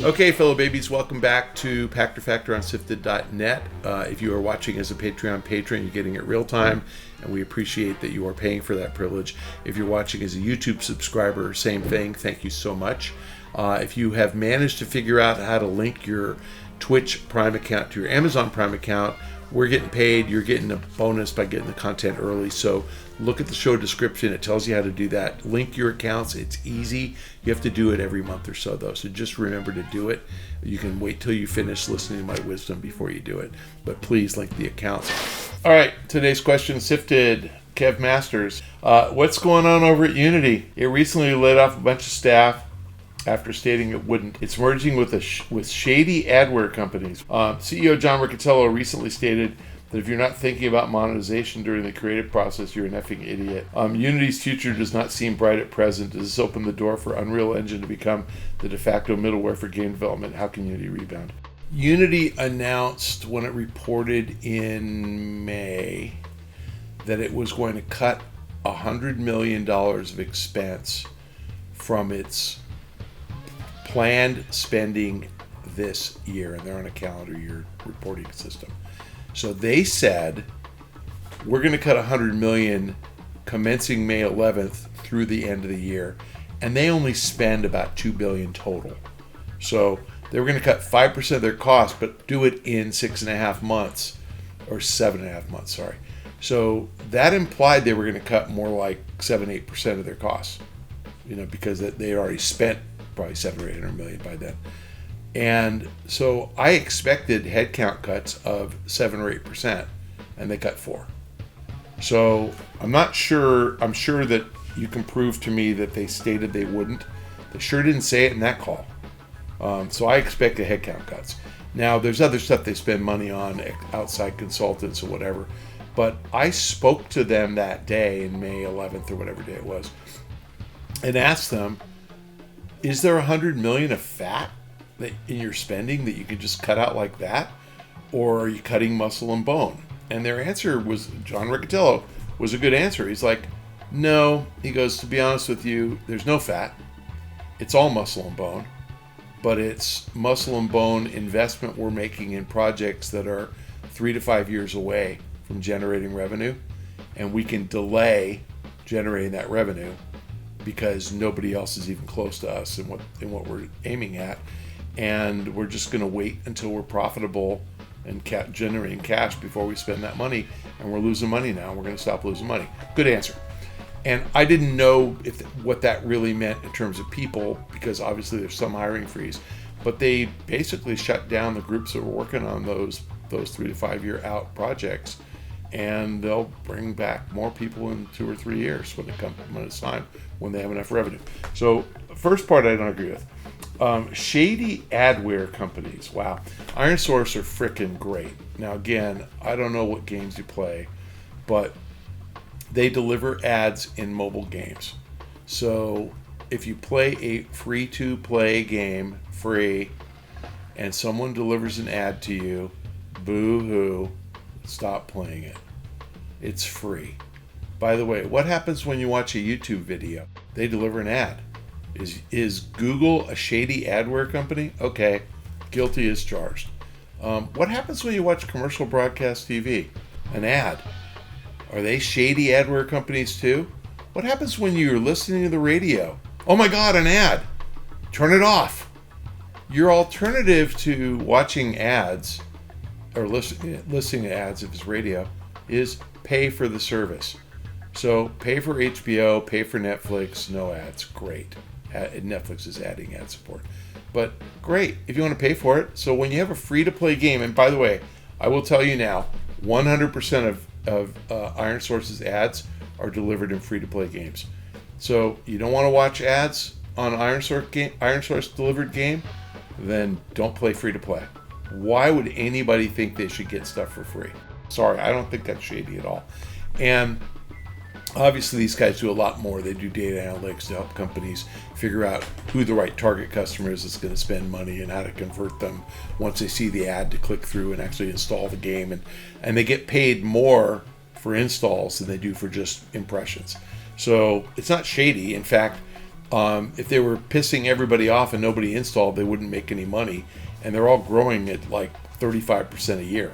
Okay, fellow babies, welcome back to Pachter Factor on SIFTD.net. If you are watching as a Patreon patron, you're getting it real time, and we appreciate that you are paying for that privilege. If you're watching as a YouTube subscriber, same thing. Thank you so much. If you have managed to figure out how to link your Twitch Prime account to your Amazon Prime account, we're getting paid. You're getting a bonus by getting the content early. So look at the show description. It tells you how to do that. Link your accounts. It's easy. You have to do it every month or so, though. So just remember to do it. You can wait till you finish listening to my wisdom before you do it. But please link the accounts. All right. Today's question, SIFTD, Kev Masters. What's going on over at Unity? It recently laid off a bunch of staff after stating it wouldn't. It's merging with shady adware companies. CEO John Riccitiello recently stated that if you're not thinking about monetization during the creative process, you're an effing idiot. Unity's future does not seem bright at present. Does this open the door for Unreal Engine to become the de facto middleware for game development? How can Unity rebound? Unity announced when it reported in May that it was going to cut $100 million of expense from its planned spending this year, and they're on a calendar year reporting system. So they said, we're going to cut $100 million commencing May 11th through the end of the year, and they only spend about $2 billion total. So they were going to cut 5% of their costs, but do it in 6.5 months, or 7.5 months, sorry. So that implied they were going to cut more like 7-8% of their costs, because they already spent probably $700 or $800 million by then. And so I expected headcount cuts of 7 or 8%, and they cut 4%. So I'm not sure. I'm sure that you can prove to me that they stated they wouldn't. They sure didn't say it in that call. So I expected headcount cuts. Now there's other stuff they spend money on, outside consultants or whatever. But I spoke to them that day in May 11th or whatever day it was, and asked them, is there $100 million of fat in your spending that you could just cut out like that? Or are you cutting muscle and bone? And their answer was, John Riccitiello was a good answer. He's like, no. He goes, to be honest with you, there's no fat. It's all muscle and bone. But it's muscle and bone investment we're making in projects that are 3 to 5 years away from generating revenue. And we can delay generating that revenue because nobody else is even close to us in what we're aiming at, and we're just going to wait until we're profitable and generating cash before we spend that money, and we're losing money now. We're going to stop losing money. Good answer. And I didn't know what that really meant in terms of people, because obviously there's some hiring freeze, but they basically shut down the groups that were working on those 3 to 5 year out projects. And they'll bring back more people in 2 or 3 years when it's time, when they have enough revenue. So first part I don't agree with. Shady adware companies. Wow. IronSource are freaking great. Now again, I don't know what games you play, but they deliver ads in mobile games. So if you play a free-to-play game free and someone delivers an ad to you, boo-hoo. Stop playing it. It's free. By the way, what happens when you watch a YouTube video? They deliver an ad. Is Google a shady adware company? Okay, guilty as charged. What happens when you watch commercial broadcast TV? An ad. Are they shady adware companies too? What happens when you're listening to the radio? Oh my God, an ad. Turn it off. Your alternative to watching ads or listening to ads if it's radio is pay for the service. So pay for HBO, pay for Netflix, no ads, great. Netflix is adding ad support, but great if you want to pay for it. So when you have a free-to-play game, and by the way, I will tell you now, 100% of IronSource's ads are delivered in free-to-play games. So you don't want to watch ads on IronSource delivered game, then don't play free-to-play. Why would anybody think they should get stuff for free? Sorry, I don't think that's shady at all. And obviously these guys do a lot more. They do data analytics to help companies figure out who the right target customer is that's going to spend money and how to convert them once they see the ad to click through and actually install the game. And they get paid more for installs than they do for just impressions. So it's not shady. In fact, If they were pissing everybody off and nobody installed, they wouldn't make any money. And they're all growing at like 35% a year.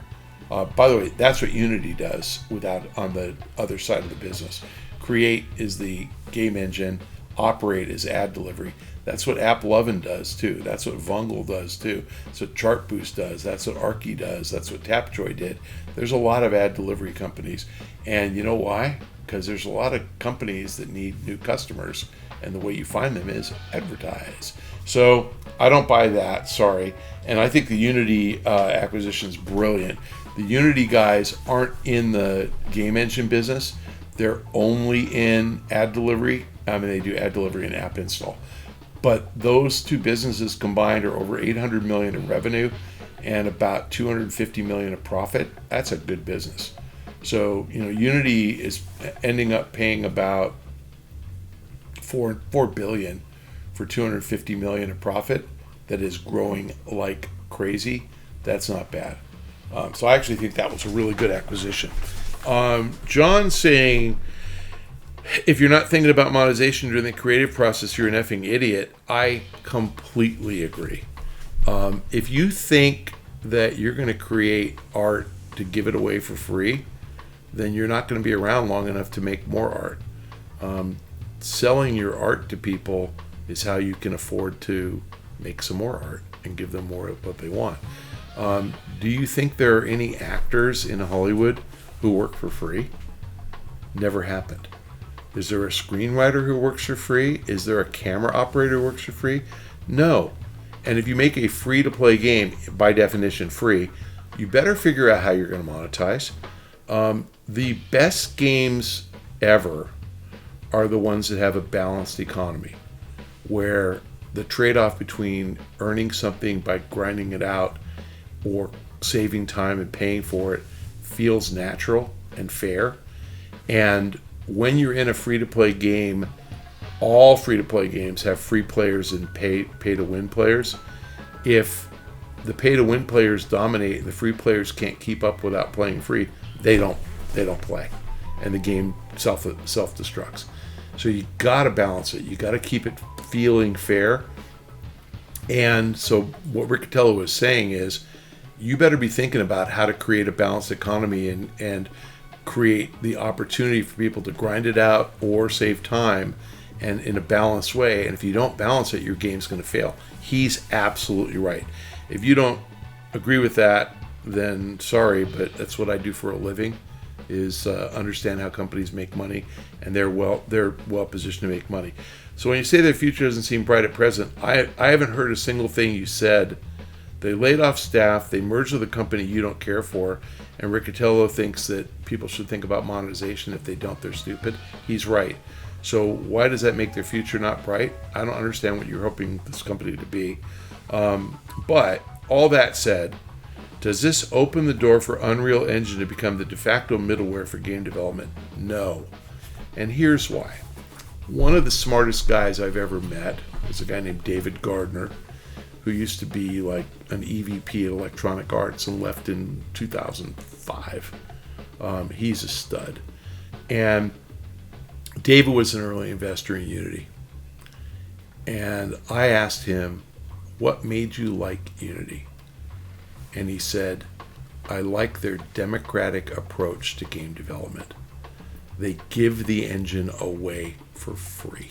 By the way, that's what Unity does on the other side of the business. Create is the game engine. Operate is ad delivery. That's what AppLovin does too. That's what Vungle does too. That's what Chartboost does. That's what Archie does. That's what Tapjoy did. There's a lot of ad delivery companies. And you know why? Because there's a lot of companies that need new customers. And the way you find them is advertise. So I don't buy that, sorry. And I think the Unity acquisition is brilliant. The Unity guys aren't in the game engine business. They're only in ad delivery. I mean, they do ad delivery and app install. But those two businesses combined are over $800 million in revenue and about $250 million of profit. That's a good business. So, Unity is ending up paying about $4 billion for $250 million of profit that is growing like crazy. That's not bad. So I actually think that was a really good acquisition. John's saying, if you're not thinking about monetization during the creative process, you're an effing idiot. I completely agree. If you think that you're going to create art to give it away for free, then you're not going to be around long enough to make more art. Selling your art to people is how you can afford to make some more art and give them more of what they want. Do you think there are any actors in Hollywood who work for free? Never happened. Is there a screenwriter who works for free? Is there a camera operator who works for free? No. And if you make a free-to-play game, by definition free, you better figure out how you're going to monetize. The best games ever are the ones that have a balanced economy, where the trade-off between earning something by grinding it out or saving time and paying for it feels natural and fair. And when you're in a free-to-play game, all free-to-play games have free players and pay-to-win players. If the pay-to-win players dominate and the free players can't keep up without playing free, they don't play, and the game self-destructs. So you got to balance it. You got to keep it feeling fair. And so what Riccatello was saying is, you better be thinking about how to create a balanced economy and create the opportunity for people to grind it out or save time and in a balanced way. And if you don't balance it, your game's going to fail. He's absolutely right. If you don't agree with that, then sorry, but that's what I do for a living, is understand how companies make money, and they're well positioned to make money. So when you say their future doesn't seem bright at present, I haven't heard a single thing you said. They laid off staff, they merged with a company you don't care for, and Riccatello thinks that people should think about monetization. If they don't, they're stupid. He's right. So why does that make their future not bright? I don't understand what you're hoping this company to be. But all that said, does this open the door for Unreal Engine to become the de facto middleware for game development? No. And here's why. One of the smartest guys I've ever met is a guy named David Gardner, who used to be like an EVP at Electronic Arts and left in 2005. He's a stud. And David was an early investor in Unity. And I asked him, what made you like Unity? And he said, I like their democratic approach to game development. They give the engine away for free.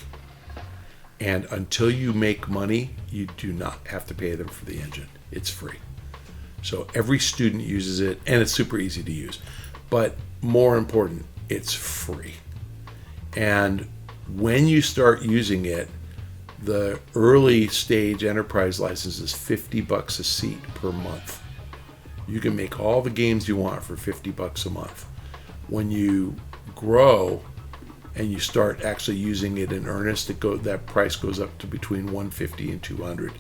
And until you make money, you do not have to pay them for the engine. It's free. So every student uses it, and it's super easy to use. But more important, it's free. And when you start using it, the early stage enterprise license is $50 a seat per month. You can make all the games you want for $50 a month. When you grow and you start actually using it in earnest, that price goes up to between $150 and $200,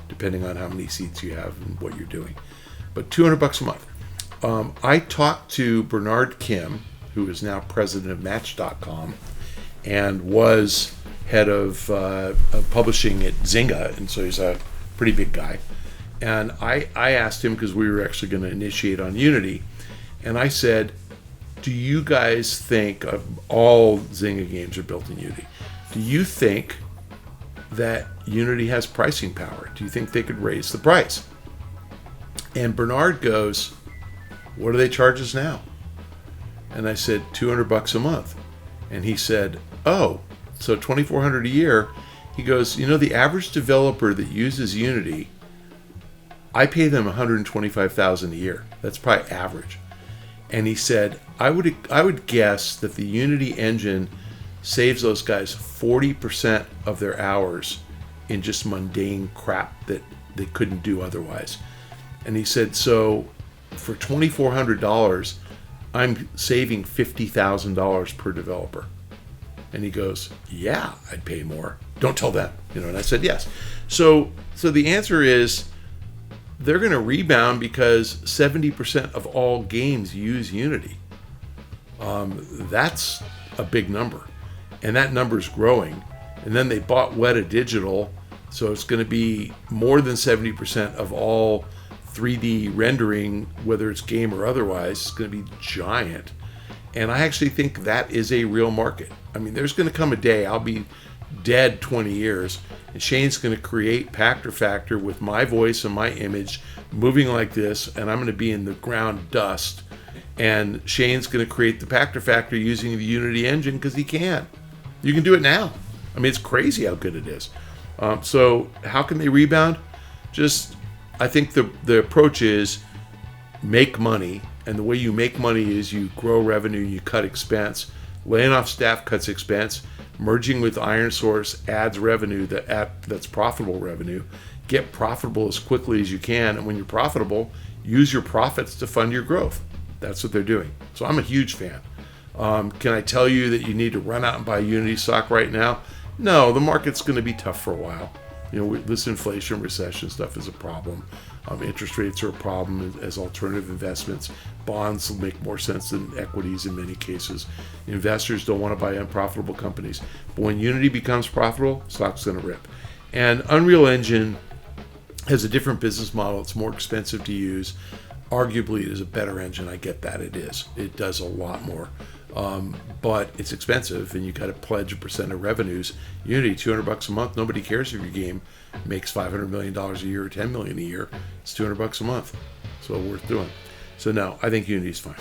depending on how many seats you have and what you're doing. But $200 a month. I talked to Bernard Kim, who is now president of Match.com and was head of publishing at Zynga, and so he's a pretty big guy. And I asked him, because we were actually going to initiate on Unity, and I said, do you guys think all Zynga games are built in Unity? Do you think that Unity has pricing power? Do you think they could raise the price? And Bernard goes, what do they charge us now? And I said, $200 a month. And he said, oh, so $2,400 a year. He goes, the average developer that uses Unity, I pay them $125,000 a year. That's probably average. And he said, I would guess that the Unity engine saves those guys 40% of their hours in just mundane crap that they couldn't do otherwise. And he said, so for $2,400, I'm saving $50,000 per developer. And he goes, yeah, I'd pay more. Don't tell them. And I said, yes. So the answer is they're going to rebound because 70% of all games use Unity. That's a big number. And that number's growing. And then they bought Weta Digital, so it's going to be more than 70% of all 3D rendering, whether it's game or otherwise. It's going to be giant. And I actually think that is a real market. I mean, there's going to come a day, I'll be dead 20 years, and Shane's going to create Pachter Factor with my voice and my image moving like this, and I'm going to be in the ground dust. And Shane's going to create the Pachter Factor using the Unity engine because he can. You can do it now. I mean, it's crazy how good it is. So how can they rebound? I think the approach is make money, and the way you make money is you grow revenue, you cut expense. Laying off staff cuts expense. Merging with IronSource adds revenue that's profitable revenue. Get profitable as quickly as you can, and when you're profitable, use your profits to fund your growth. That's what they're doing. So I'm a huge fan. Can I tell you that you need to run out and buy Unity stock right now? No, the market's going to be tough for a while. This inflation, recession stuff is a problem. Interest rates are a problem as alternative investments. Bonds will make more sense than equities in many cases. Investors don't want to buy unprofitable companies. But when Unity becomes profitable, stock's going to rip. And Unreal Engine has a different business model. It's more expensive to use. Arguably, it is a better engine. I get that it is. It does a lot more. But it's expensive, and you got to pledge a percent of revenues. Unity, $200 a month. Nobody cares if your game makes $500 million a year or $10 million a year. It's $200 a month, so worth doing. So no, I think Unity's fine.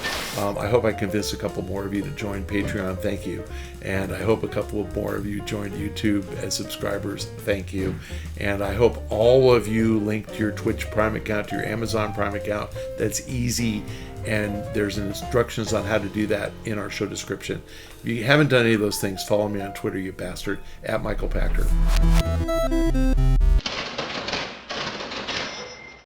I hope I convinced a couple more of you to join Patreon. Thank you. And I hope a couple more of you joined YouTube as subscribers. Thank you. And I hope all of you linked your Twitch Prime account to your Amazon Prime account. That's easy. And there's instructions on how to do that in our show description. If you haven't done any of those things, follow me on Twitter, you bastard, @Michael Pachter.